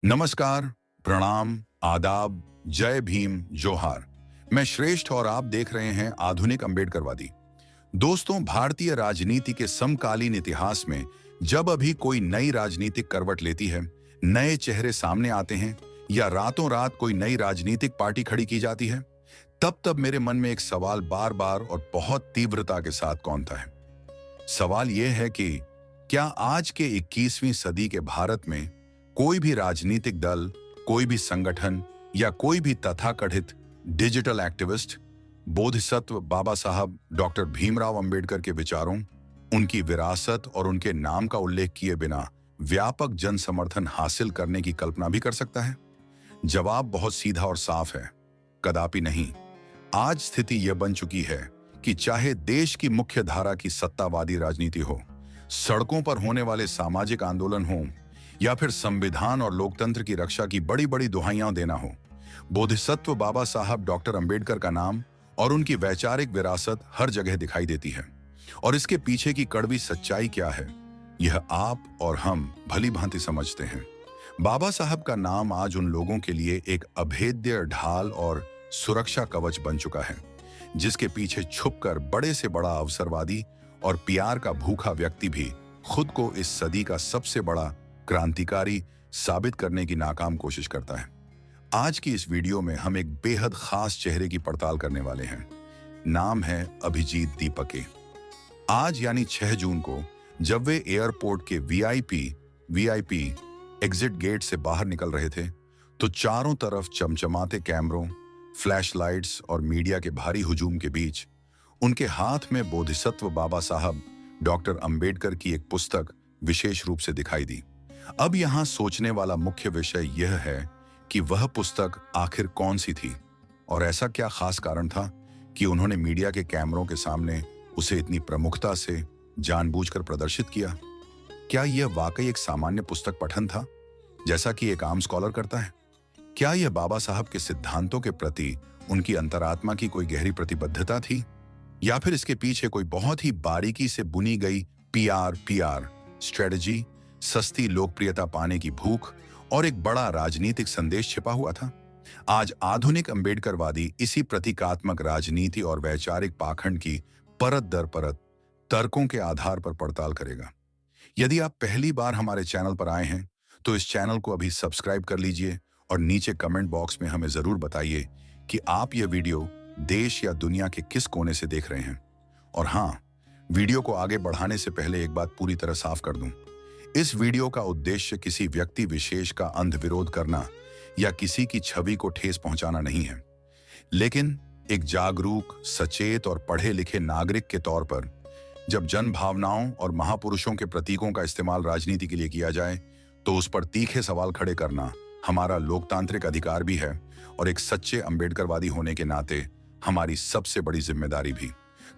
नमस्कार, प्रणाम, आदाब, जय भीम, जोहार। मैं श्रेष्ठ और आप देख रहे हैं आधुनिक अंबेडकरवादी। दोस्तों, भारतीय राजनीति के समकालीन इतिहास में जब अभी कोई नई राजनीतिक करवट लेती है, नए चेहरे सामने आते हैं या रातों रात कोई नई राजनीतिक पार्टी खड़ी की जाती है, तब तब मेरे मन में एक सवाल बार बार और बहुत तीव्रता के साथ कौंधता है। सवाल यह है कि क्या आज के 21वीं सदी के भारत में कोई भी राजनीतिक दल, कोई भी संगठन या कोई भी तथाकथित डिजिटल एक्टिविस्ट बोधिसत्व बाबा साहब डॉक्टर भीमराव अंबेडकर के विचारों, उनकी विरासत और उनके नाम का उल्लेख किए बिना व्यापक जन समर्थन हासिल करने की कल्पना भी कर सकता है? जवाब बहुत सीधा और साफ है, कदापि नहीं। आज स्थिति यह बन चुकी है कि चाहे देश की मुख्य धारा की सत्तावादी राजनीति हो, सड़कों पर होने वाले सामाजिक आंदोलन हो या फिर संविधान और लोकतंत्र की रक्षा की बड़ी बड़ी दुहाइयां देना हो, बोधिसत्व बाबा साहब डॉक्टर अंबेडकर का नाम और उनकी वैचारिक विरासत हर जगह दिखाई देती है। और इसके पीछे की कड़वी सच्चाई क्या है, यह आप और हम भली भांति समझते हैं। बाबा साहब का नाम आज उन लोगों के लिए एक अभेद्य ढाल और सुरक्षा कवच बन चुका है, जिसके पीछे छुपकर बड़े से बड़ा अवसरवादी और प्यार का भूखा व्यक्ति भी खुद को इस सदी का सबसे बड़ा क्रांतिकारी साबित करने की नाकाम कोशिश करता है। आज की इस वीडियो में हम एक बेहद खास चेहरे की पड़ताल करने वाले हैं। नाम है अभिजीत दीपके। आज यानी 6 जून को जब वे एयरपोर्ट के वीआईपी एग्जिट गेट से बाहर निकल रहे थे, तो चारों तरफ चमचमाते कैमरों, फ्लैशलाइट्स और मीडिया के भारी हुजूम के बीच उनके हाथ में बोधिसत्व बाबा साहब डॉक्टर अंबेडकर की एक पुस्तक विशेष रूप से दिखाई दी। अब यहां सोचने वाला मुख्य विषय यह है कि वह पुस्तक आखिर कौन सी थी और ऐसा क्या खास कारण था कि उन्होंने मीडिया के कैमरों के सामने उसे इतनी प्रमुखता से जानबूझकर प्रदर्शित किया। क्या यह वाकई एक सामान्य पुस्तक पठन था, जैसा कि एक आम स्कॉलर करता है? क्या यह बाबा साहब के सिद्धांतों के प्रति उनकी अंतरात्मा की कोई गहरी प्रतिबद्धता थी, या फिर इसके पीछे कोई बहुत ही बारीकी से बुनी गई पीआर स्ट्रेटजी, सस्ती लोकप्रियता पाने की भूख और एक बड़ा राजनीतिक संदेश छिपा हुआ था? आज आधुनिक अंबेडकरवादी इसी प्रतीकात्मक राजनीति और वैचारिक पाखंड की परत दर परत तर्कों के आधार पर पड़ताल करेगा। यदि आप पहली बार हमारे चैनल पर आए हैं, तो इस चैनल को अभी सब्सक्राइब कर लीजिए और नीचे कमेंट बॉक्स में हमें जरूर बताइए कि आप यह वीडियो देश या दुनिया के किस कोने से देख रहे हैं। और हाँ, वीडियो को आगे बढ़ाने से पहले एक बात पूरी तरह साफ कर दूं। इस वीडियो का उद्देश्य किसी व्यक्ति विशेष का अंध विरोध करना या किसी की छवि को ठेस पहुंचाना नहीं है, लेकिन एक जागरूक, सचेत और पढ़े लिखे नागरिक के तौर पर जब जन भावनाओं और महापुरुषों के प्रतीकों का इस्तेमाल राजनीति के लिए किया जाए, तो उस पर तीखे सवाल खड़े करना हमारा लोकतांत्रिक अधिकार भी है और एक सच्चे अंबेडकरवादी होने के नाते हमारी सबसे बड़ी जिम्मेदारी भी।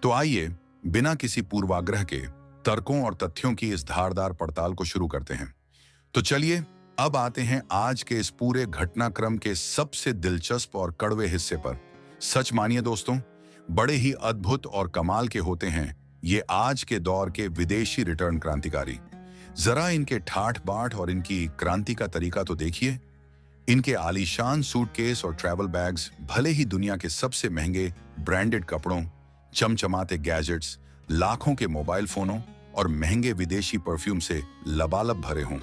तो आइए बिना किसी पूर्वाग्रह के तर्कों और तथ्यों की इस धारदार पड़ताल को शुरू करते हैं। तो चलिए अब आते हैं आज के इस पूरे घटनाक्रम के सबसे दिलचस्प और कड़वे हिस्से पर। सच मानिए दोस्तों, बड़े ही अद्भुत और कमाल के होते हैं ये आज के दौर के विदेशी रिटर्न क्रांतिकारी। जरा इनके ठाठ बाट और इनकी क्रांति का तरीका तो देखिए। इनके आलीशान सूटकेस और ट्रैवल बैग्स भले ही दुनिया के सबसे महंगे ब्रांडेड कपड़ों, चमचमाते गैजेट्स, लाखों के मोबाइल फोनों और महंगे विदेशी परफ्यूम से लबालब भरे हों,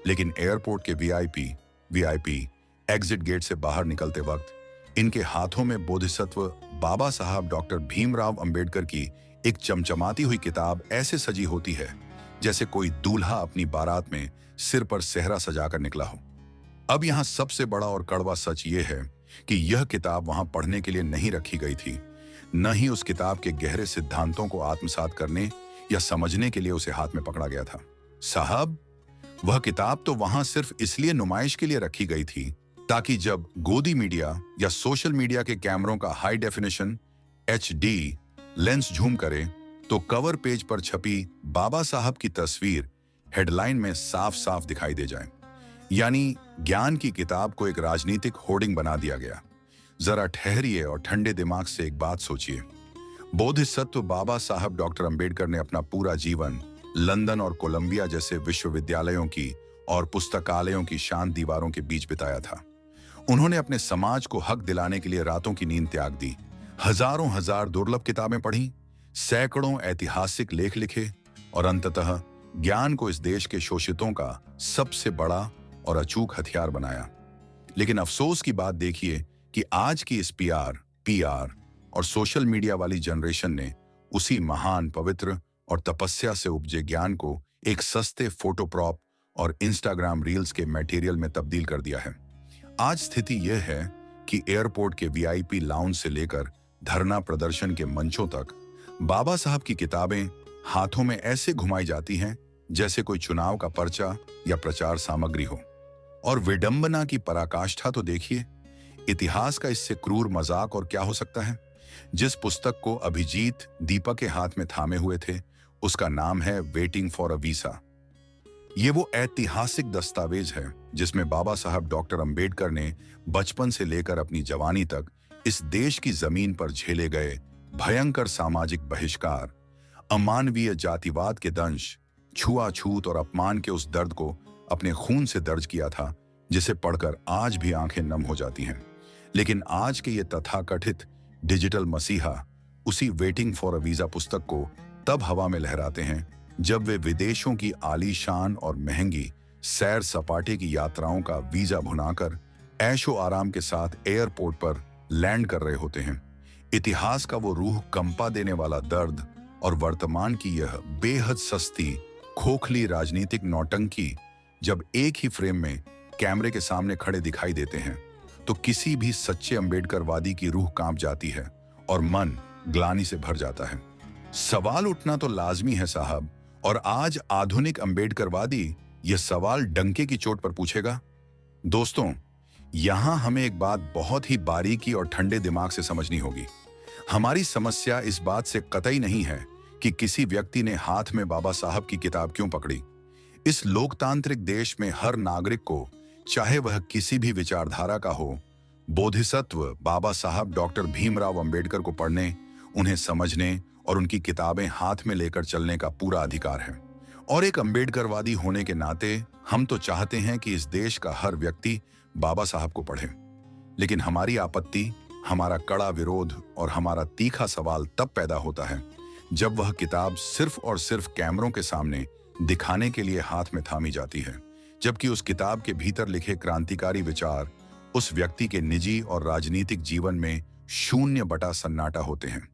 लेकिन एयरपोर्ट के वीआईपी एग्जिट गेट से बाहर निकलते वक्त इनके हाथों में बोधिसत्व बाबा साहब डॉक्टर भीमराव अंबेडकर की एक चमचमाती हुई किताब ऐसे सजी होती है जैसे कोई दूल्हा अपनी बारात में सिर पर सेहरा सजाकर निकला हो। अब यहां सबसे बड़ा और कड़वा सच ये है कि यह किताब वहां पढ़ने के लिए नहीं रखी गई थी, न ही उस किताब के गहरे सिद्धांतों को आत्मसात करने या समझने के लिए उसे हाथ में पकड़ा गया था। साहब, वह किताब तो वहां सिर्फ इसलिए नुमाइश के लिए रखी गई थी ताकि जब गोदी मीडिया या सोशल मीडिया के कैमरों का हाई डेफिनेशन HD लेंस झूम करे तो कवर पेज पर छपी बाबा साहब की तस्वीर हेडलाइन में साफ साफ दिखाई दे जाए। यानी ज्ञान की किताब को एक राजनीतिक होर्डिंग बना दिया गया। जरा ठहरिए और ठंडे दिमाग से एक बात सोचिए। बोधिसत्व बाबा साहब डॉक्टर अंबेडकर ने अपना पूरा जीवन लंदन और कोलंबिया जैसे विश्वविद्यालयों की और पुस्तकालयों की शांत दीवारों के बीच बिताया था। उन्होंने अपने समाज को हक दिलाने के लिए रातों की नींद त्याग दी, हजारों हजार दुर्लभ किताबें पढ़ी, सैकड़ों ऐतिहासिक लेख लिखे और अंततः ज्ञान को इस देश के शोषितों का सबसे बड़ा और अचूक हथियार बनाया। लेकिन अफसोस की बात देखिए कि आज की इस पीआर और सोशल मीडिया वाली जनरेशन ने उसी महान, पवित्र और तपस्या से उपजे ज्ञान को एक सस्ते फोटो प्रॉप और इंस्टाग्राम रील्स के मटेरियल में तब्दील कर दिया है। आज स्थिति यह है कि एयरपोर्ट के वीआईपी लाउंज से लेकर धरना प्रदर्शन के मंचों तक बाबा साहब की किताबें हाथों में ऐसे घुमाई जाती हैं जैसे कोई चुनाव का पर्चा या प्रचार सामग्री हो। और विडंबना की पराकाष्ठा तो देखिए, इतिहास का इससे क्रूर मजाक और क्या हो सकता है। जिस पुस्तक को अभिजीत दीपक के हाथ में थामे हुए थे, उसका नाम है वेटिंग फॉर अ वीसा। ये वो ऐतिहासिक दस्तावेज है जिसमें बाबा साहब डॉक्टर अंबेडकर ने बचपन से लेकर अपनी जवानी तक इस देश की जमीन पर झेले गए भयंकर सामाजिक बहिष्कार, अमानवीय जातिवाद के दंश, छुआछूत और अपमान के उस दर्द को अपने खून से दर्ज किया था, जिसे पढ़कर आज भी आंखें नम हो जाती हैं। लेकिन आज के ये तथाकथित डिजिटल मसीहा उसी वेटिंग फॉर अ वीजा पुस्तक को तब हवा में लहराते हैं जब वे विदेशों की आलीशान और महंगी सैर सपाटे की यात्राओं का वीजा भुनाकर ऐशो आराम के साथ एयरपोर्ट पर लैंड कर रहे होते हैं। इतिहास का वो रूह कंपा देने वाला दर्द और वर्तमान की यह बेहद सस्ती, खोखली राजनीतिक नौटंकी जब एक ही फ्रेम में कैमरे के सामने खड़े दिखाई देते हैं, तो किसी भी सच्चे अंबेडकरवादी की रूह कांप जाती है और मन ग्लानि से भर जाता है। सवाल उठना तो लाजमी है साहब, और आज आधुनिक अंबेडकरवादी यह सवाल डंके की चोट पर पूछेगा। दोस्तों, यहां हमें एक बात बहुत ही बारीकी और ठंडे दिमाग से समझनी होगी। हमारी समस्या इस बात से कतई नहीं है कि किसी व्यक्ति ने हाथ में बाबा साहब की किताब क्यों पकड़ी। इस लोकतांत्रिक देश में हर नागरिक को, चाहे वह किसी भी विचारधारा का हो, बोधिसत्व बाबा साहब डॉक्टर भीमराव अंबेडकर को पढ़ने, उन्हें समझने और उनकी किताबें हाथ में लेकर चलने का पूरा अधिकार है। और एक अंबेडकरवादी होने के नाते हम तो चाहते हैं कि इस देश का हर व्यक्ति बाबा साहब को पढ़े। लेकिन हमारी आपत्ति, हमारा कड़ा विरोध और हमारा तीखा सवाल तब पैदा होता है जब वह किताब सिर्फ और सिर्फ कैमरों के सामने दिखाने के लिए हाथ में थामी जाती है, जबकि उस किताब के भीतर लिखे क्रांतिकारी विचार उस व्यक्ति के निजी और राजनीतिक जीवन में शून्य बटा सन्नाटा होते हैं।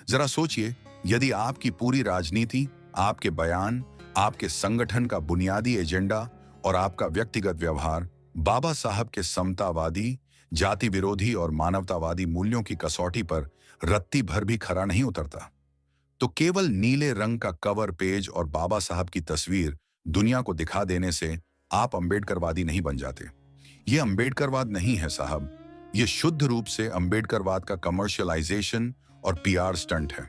जरा सोचिए, यदि आपकी पूरी राजनीति, आपके बयान, आपके संगठन का बुनियादी एजेंडा और आपका व्यक्तिगत व्यवहार बाबा साहब के समतावादी, जाति विरोधी और मानवतावादी मूल्यों की कसौटी पर रत्ती भर भी खरा नहीं उतरता, तो केवल नीले रंग का कवर पेज और बाबा साहब की तस्वीर दुनिया को दिखा देने से आप अंबेडकरवादी नहीं बन जाते। ये अंबेडकरवाद नहीं है साहब, ये शुद्ध रूप से अंबेडकरवाद का कमर्शियलाइजेशन और पीआर स्टंट है।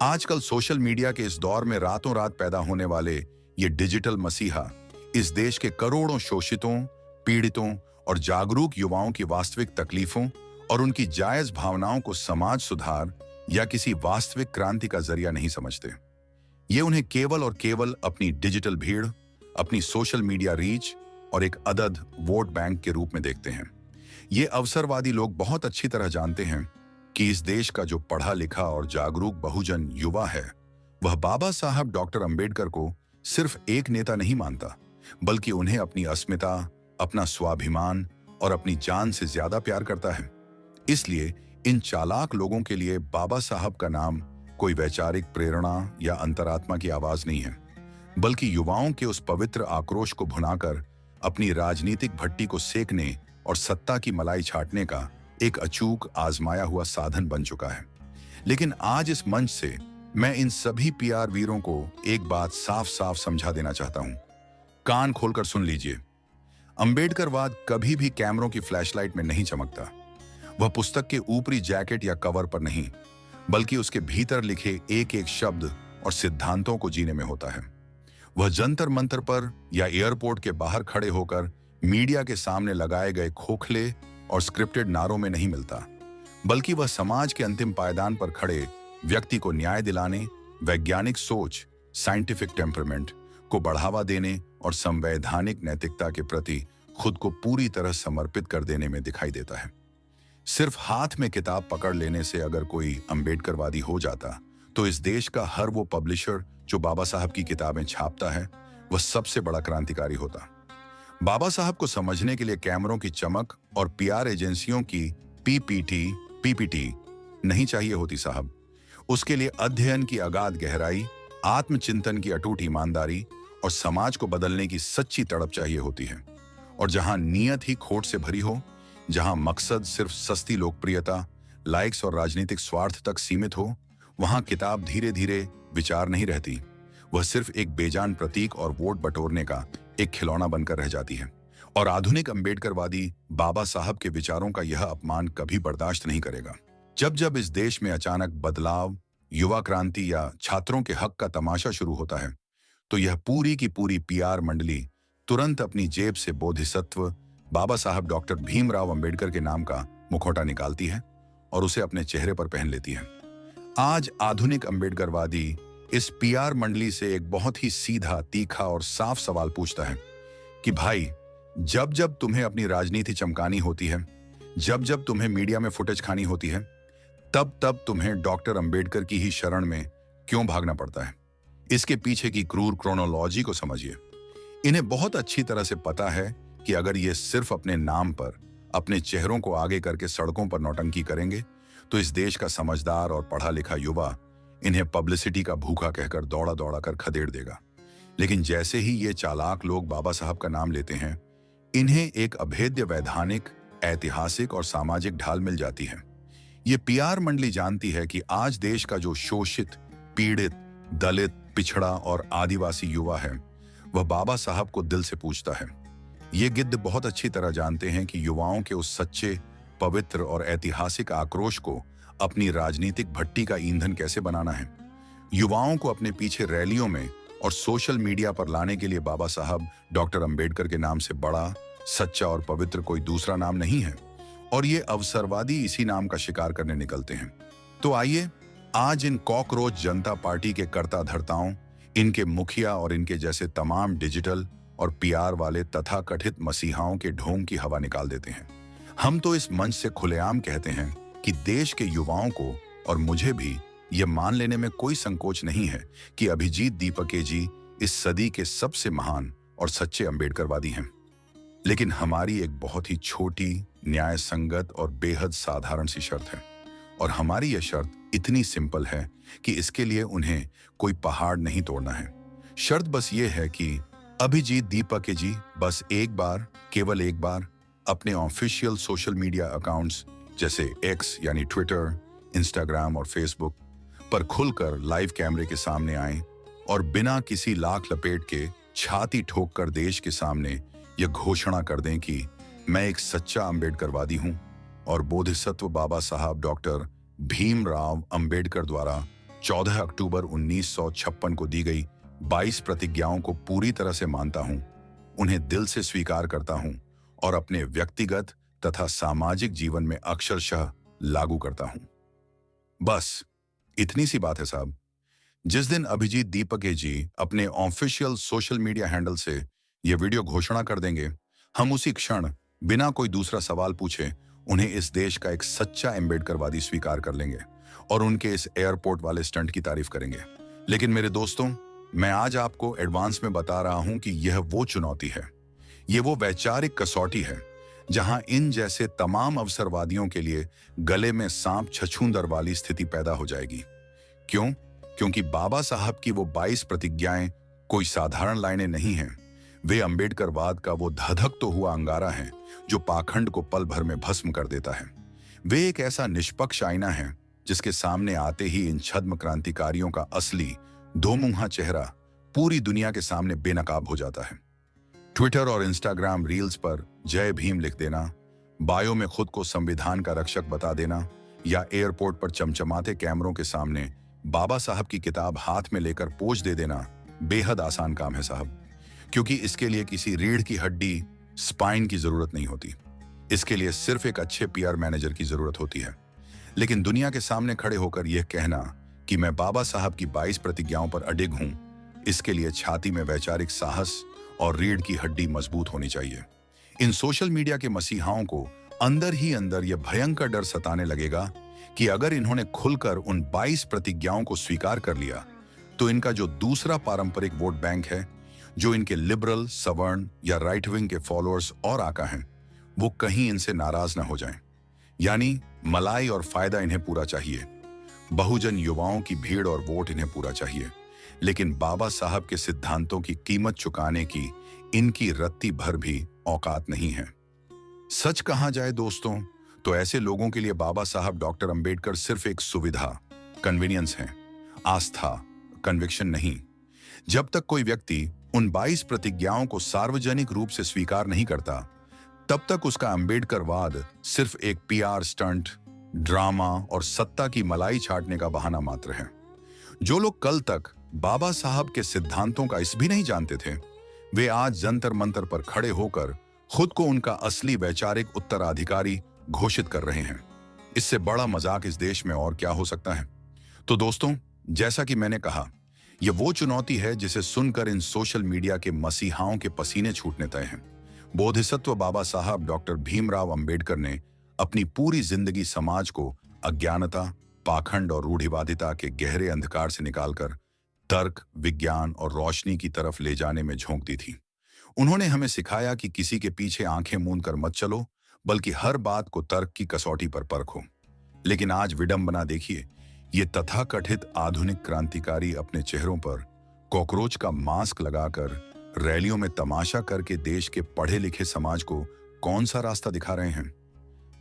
आजकल सोशल मीडिया के इस दौर में रातों रात पैदा होने वाले ये डिजिटल मसीहा इस देश के करोड़ों शोषितों, पीड़ितों और जागरूक युवाओं की वास्तविक तकलीफों और उनकी जायज भावनाओं को समाज सुधार या किसी वास्तविक क्रांति का जरिया नहीं समझते। ये उन्हें केवल और केवल अपनी डिजिटल भीड़, अपनी सोशल मीडिया रीच और एक अदद वोट बैंक के रूप में देखते हैं। ये अवसरवादी लोग बहुत अच्छी तरह जानते हैं कि इस देश का जो पढ़ा लिखा और जागरूक बहुजन युवा है, वह बाबा साहब डॉक्टर अंबेडकर को सिर्फ एक नेता नहीं मानता, बल्कि उन्हें अपनी अस्मिता, अपना स्वाभिमान और अपनी जान से ज्यादा प्यार करता है। इसलिए इन चालाक लोगों के लिए बाबा साहब का नाम कोई वैचारिक प्रेरणा या अंतरात्मा की आवाज नहीं है, बल्कि युवाओं के उस पवित्र आक्रोश को भुनाकर अपनी राजनीतिक भट्टी को सेकने और सत्ता की मलाई छाटने का एक अचूक आजमाया हुआ साधन बन चुका है। लेकिन आज इस मंच से मैं इन सभी पीआर वीरों को एक बात साफ साफ समझा देना चाहता हूं। कान खोलकर सुन लीजिए, अंबेडकरवाद कभी भी कैमरों की फ्लैशलाइट में नहीं चमकता। वह पुस्तक के ऊपरी जैकेट या कवर पर नहीं, बल्कि उसके भीतर लिखे एक एक शब्द और सिद्धांतों को जीने में होता है। वह जंतर मंतर पर या एयरपोर्ट के बाहर खड़े होकर मीडिया के सामने लगाए गए खोखले और स्क्रिप्टेड नारों में नहीं मिलता, बल्कि वह समाज के अंतिम पायदान पर खड़े व्यक्ति को न्याय दिलाने, वैज्ञानिक सोच, साइंटिफिक टेम्परमेंट को बढ़ावा देने और संवैधानिक नैतिकता के प्रति खुद को पूरी तरह समर्पित कर देने में दिखाई देता है। सिर्फ हाथ में किताब पकड़ लेने से अगर कोई अम्बेडकरवादी हो जाता, तो इस देश का हर वो पब्लिशर जो बाबा साहब की किताबें छापता है, वह सबसे बड़ा क्रांतिकारी होता। बाबा साहब को समझने के लिए कैमरों की चमक और पीआर एजेंसियों की पीपीटी नहीं चाहिए होती साहब। उसके लिए अध्ययन की अगाध गहराई, आत्मचिंतन की अटूट ईमानदारी और समाज को बदलने की सच्ची तड़प चाहिए होती है। और जहां नीयत ही खोट से भरी हो, जहां मकसद सिर्फ सस्ती लोकप्रियता, लाइक्स और राजनीतिक स्वार्थ तक सीमित हो, वहां किताब धीरे धीरे विचार नहीं रहती। वह सिर्फ एक बेजान प्रतीक और वोट बटोरने का एक खिलौना बनकर रह जाती है। और आधुनिक अम्बेडकरवादी बाबा साहब के विचारों का यह अपमान कभी बर्दाश्त नहीं करेगा। जब जब इस देश में अचानक बदलाव, युवा क्रांति या छात्रों के हक का तमाशा शुरू होता है, तो यह पूरी की पूरी पीआर मंडली तुरंत अपनी जेब से बोधिसत्व बाबा साहब डॉक्टर भीमराव अंबेडकर के नाम का मुखौटा निकालती है और उसे अपने चेहरे पर पहन लेती है। आज आधुनिक अम्बेडकरवादी इस पीआर मंडली से एक बहुत ही सीधा, तीखा और साफ सवाल पूछता है कि भाई, जब जब तुम्हें अपनी राजनीति चमकानी होती है, जब जब तुम्हें मीडिया में फुटेज खानी होती है, तब तब तुम्हें डॉक्टर अंबेडकर की ही शरण में क्यों भागना पड़ता है? इसके पीछे की क्रूर क्रोनोलॉजी को समझिए। इन्हें बहुत अच्छी तरह से पता है कि अगर ये सिर्फ अपने नाम पर, अपने चेहरों को आगे करके सड़कों पर नौटंकी करेंगे, तो इस देश का समझदार और पढ़ा लिखा युवा इन्हें पब्लिसिटी का भूखा कहकर दौड़ा दौड़ा कर खदेड़ देगा। लेकिन जैसे ही ये चालाक लोग बाबा साहब का नाम लेते हैं, इन्हें एक अभेद्य वैधानिक, ऐतिहासिक और सामाजिक ढाल मिल जाती है। ये पीआर मंडली जानती है कि आज देश का जो शोषित, पीड़ित, दलित, पिछड़ा और आदिवासी युवा है, वह बाबा साहब को दिल से पूछता है। ये गिद्ध बहुत अच्छी तरह जानते हैं कि युवाओं के उस सच्चे, पवित्र और ऐतिहासिक आक्रोश को अपनी राजनीतिक भट्टी का ईंधन कैसे बनाना है। युवाओं को अपने पीछे रैलियों में और सोशल मीडिया पर लाने के लिए बाबा साहब डॉक्टर अंबेडकर के नाम से बड़ा, सच्चा और पवित्र कोई दूसरा नाम नहीं है। और ये अवसरवादी इसी नाम का शिकार करने निकलते हैं। तो आइए आज इन कॉकरोच जनता पार्टी के कर्ता धर्ताओं, इनके मुखिया और इनके जैसे तमाम डिजिटल और पीआर वाले तथाकथित मसीहाओं के ढोंग की हवा निकाल देते हैं। हम तो इस मंच से खुलेआम कहते हैं कि देश के युवाओं को और मुझे भी यह मान लेने में कोई संकोच नहीं है कि अभिजीत दीपके जी इस सदी के सबसे महान और सच्चे अम्बेडकरवादी हैं। लेकिन हमारी एक बहुत ही छोटी, न्याय संगत और बेहद साधारण सी शर्त है। और हमारी यह शर्त इतनी सिंपल है कि इसके लिए उन्हें कोई पहाड़ नहीं तोड़ना है। शर्त बस ये है कि अभिजीत दीपके जी बस एक बार, केवल एक बार अपने ऑफिशियल सोशल मीडिया अकाउंट्स जैसे एक्स यानी ट्विटर, इंस्टाग्राम और फेसबुक पर खुलकर लाइव कैमरे के सामने आएं और बिना किसी लाख लपेट के छाती ठोक कर देश के सामने यह घोषणा कर दें कि मैं एक सच्चा अम्बेडकरवादी हूं और बोधिसत्व बाबा साहब डॉक्टर भीमराव अंबेडकर द्वारा 14 अक्टूबर 1956 को दी गई 22 प्रतिज्ञाओं को पूरी तरह से मानता हूं, उन्हें दिल से स्वीकार करता हूं और अपने व्यक्तिगत तथा सामाजिक जीवन में अक्षरशः लागू करता हूं। बस इतनी सी बात है साहब। जिस दिन अभिजीत दीपके जी अपने ऑफिशियल सोशल मीडिया हैंडल से यह वीडियो घोषणा कर देंगे, हम उसी क्षण बिना कोई दूसरा सवाल पूछे उन्हें इस देश का एक सच्चा अम्बेडकरवादी स्वीकार कर लेंगे और उनके इस एयरपोर्ट वाले स्टंट की तारीफ करेंगे। लेकिन मेरे दोस्तों, मैं आज आपको एडवांस में बता रहा हूं कि यह वो चुनौती है, ये वो वैचारिक कसौटी है जहां इन जैसे तमाम अवसरवादियों के लिए गले में सांप छछूंदर वाली स्थिति पैदा हो जाएगी। क्यों? क्योंकि बाबा साहब की वो 22 प्रतिज्ञाएं कोई साधारण लाइनें नहीं हैं। वे अंबेडकरवाद का वो धधक तो हुआ अंगारा है जो पाखंड को पल भर में भस्म कर देता है। वे एक ऐसा निष्पक्ष आईना है जिसके सामने आते ही इन छद्म क्रांतिकारियों का असली दोमुंहा चेहरा पूरी दुनिया के सामने बेनकाब हो जाता है। ट्विटर और इंस्टाग्राम रील्स पर जय भीम लिख देना, बायो में खुद को संविधान का रक्षक बता देना या एयरपोर्ट पर चमचमाते कैमरों के सामने बाबा साहब की किताब हाथ में लेकर पोज दे देना बेहद आसान काम है साहब। क्योंकि इसके लिए किसी रीढ़ की हड्डी, स्पाइन की जरूरत नहीं होती। इसके लिए सिर्फ एक अच्छे पीआर मैनेजर की जरूरत होती है। लेकिन दुनिया के सामने खड़े होकर यह कहना कि मैं बाबा साहब की 22 प्रतिज्ञाओं पर अडिग हूं, इसके लिए छाती में वैचारिक साहस और रीढ़ की हड्डी मजबूत होनी चाहिए। इन सोशल मीडिया के मसीहाओं को अंदर ही अंदर यह भयंकर डर सताने लगेगा कि अगर इन्होंने खुलकर उन 22 प्रतिज्ञाओं को स्वीकार कर लिया तो इनका जो दूसरा पारंपरिक वोट बैंक है, जो इनके लिबरल, सवर्ण या राइट विंग के फॉलोअर्स और आका हैं, वो कहीं इनसे नाराज ना हो जाएं। यानी मलाई और फायदा इन्हें पूरा चाहिए, बहुजन युवाओं की भीड़ और वोट इन्हें पूरा चाहिए, लेकिन बाबा साहब के सिद्धांतों की कीमत चुकाने की इनकी रत्ती भर भी औकात नहीं है। सच कहा जाए दोस्तों, तो ऐसे लोगों के लिए बाबा साहब डॉक्टर अंबेडकर सिर्फ एक सुविधा, कन्वीनियंस है, आस्था, कन्विक्शन नहीं। जब तक कोई व्यक्ति उन 22 प्रतिज्ञाओं को सार्वजनिक रूप से स्वीकार नहीं करता, तब तक उसका अंबेडकरवाद सिर्फ एक पीआर स्टंट, ड्रामा और सत्ता की मलाई छाटने का बहाना मात्र है। जो लोग कल तक बाबा साहब के सिद्धांतों का इस भी नहीं जानते थे, वे आज जंतर मंतर पर खड़े होकर खुद को उनका असली वैचारिक उत्तराधिकारी घोषित कर रहे हैं। इससे बड़ा मजाक इस देश में और क्या हो सकता है। तो दोस्तों, जैसा कि मैंने कहा, यह वो चुनौती है जिसे सुनकर इन सोशल मीडिया के मसीहाओं के पसीने छूटने तय हैं। बोधिसत्व बाबा साहब डॉक्टर भीमराव अंबेडकर ने अपनी पूरी जिंदगी समाज को अज्ञानता, पाखंड और रूढ़िवादिता के गहरे अंधकार से निकालकर तर्क, विज्ञान और रोशनी की तरफ ले जाने में झोंक दी थी। उन्होंने हमें सिखाया कि किसी के पीछे आंखें मूंद कर मत चलो, बल्कि हर बात को तर्क की कसौटी पर परखो। लेकिन आज विडंबना देखिए, ये तथाकथित आधुनिक क्रांतिकारी अपने चेहरों पर कॉकरोच का मास्क लगाकर रैलियों में तमाशा करके देश के पढ़े लिखे समाज को कौन सा रास्ता दिखा रहे हैं।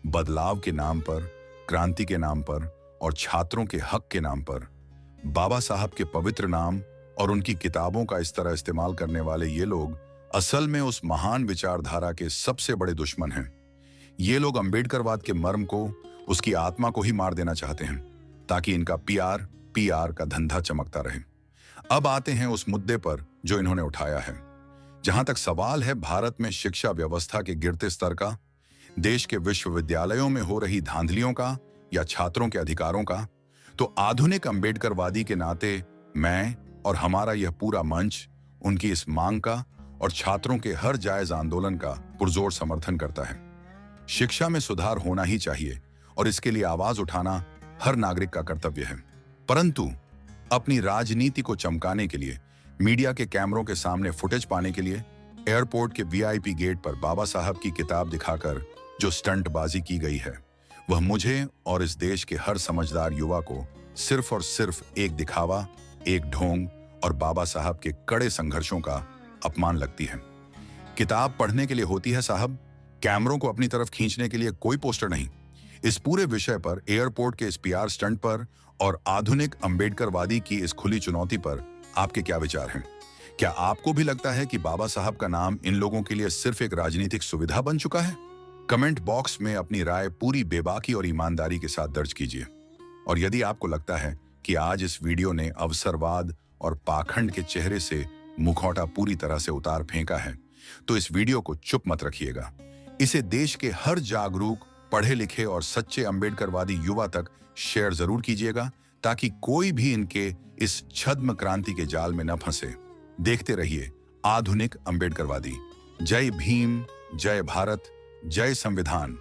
बदलाव के नाम पर, क्रांति के नाम पर और छात्रों के हक के नाम पर बाबा साहब के पवित्र नाम और उनकी किताबों का इस तरह इस्तेमाल करने वाले ये लोग असल में उस महान विचारधारा के सबसे बड़े दुश्मन हैं। ये लोग अंबेडकरवाद के मर्म को, उसकी आत्मा को ही मार देना चाहते हैं, ताकि इनका पीआर का धंधा चमकता रहे। अब आते हैं उस मुद्दे पर जो इन्होंने उठाया है। जहां तक सवाल है भारत में शिक्षा व्यवस्था के गिरते स्तर का, देश के विश्वविद्यालयों में हो रही धांधलियों का या छात्रों के अधिकारों का, तो आधुनिक अंबेडकरवादी के नाते मैं और हमारा यह पूरा मंच उनकी इस मांग का और छात्रों के हर जायज आंदोलन का पुरजोर समर्थन करता है। शिक्षा में सुधार होना ही चाहिए और इसके लिए आवाज उठाना हर नागरिक का कर्तव्य है। परंतु अपनी राजनीति को चमकाने के लिए, मीडिया के कैमरों के सामने फुटेज पाने के लिए एयरपोर्ट के वीआईपी गेट पर बाबा साहब की किताब दिखाकर जो स्टंटबाजी की गई है, वह मुझे और इस देश के हर समझदार युवा को सिर्फ और सिर्फ एक दिखावा, एक ढोंग और बाबा साहब के कड़े संघर्षों का अपमान लगती है। किताब पढ़ने के लिए होती है साहब, कैमरों को अपनी तरफ खींचने के लिए कोई पोस्टर नहीं। इस पूरे विषय पर, एयरपोर्ट के इस पीआर स्टंट पर और आधुनिक अंबेडकरवादी की इस खुली चुनौती पर आपके क्या विचार हैं? क्या आपको भी लगता है कि बाबा साहब का नाम इन लोगों के लिए सिर्फ एक राजनीतिक सुविधा बन चुका है? कमेंट बॉक्स में अपनी राय पूरी बेबाकी और ईमानदारी के साथ दर्ज कीजिए। और यदि आपको लगता है कि आज इस वीडियो ने अवसरवाद और पाखंड के चेहरे से मुखौटा पूरी तरह से उतार फेंका है, तो इस वीडियो को चुप मत रखिएगा। इसे देश के हर जागरूक, पढ़े लिखे और सच्चे अंबेडकरवादी युवा तक शेयर जरूर कीजिएगा, ताकि कोई भी इनके इस छद्म क्रांति के जाल में न फंसे। देखते रहिए आधुनिक अंबेडकरवादी। जय भीम, जय भारत, जय संविधान।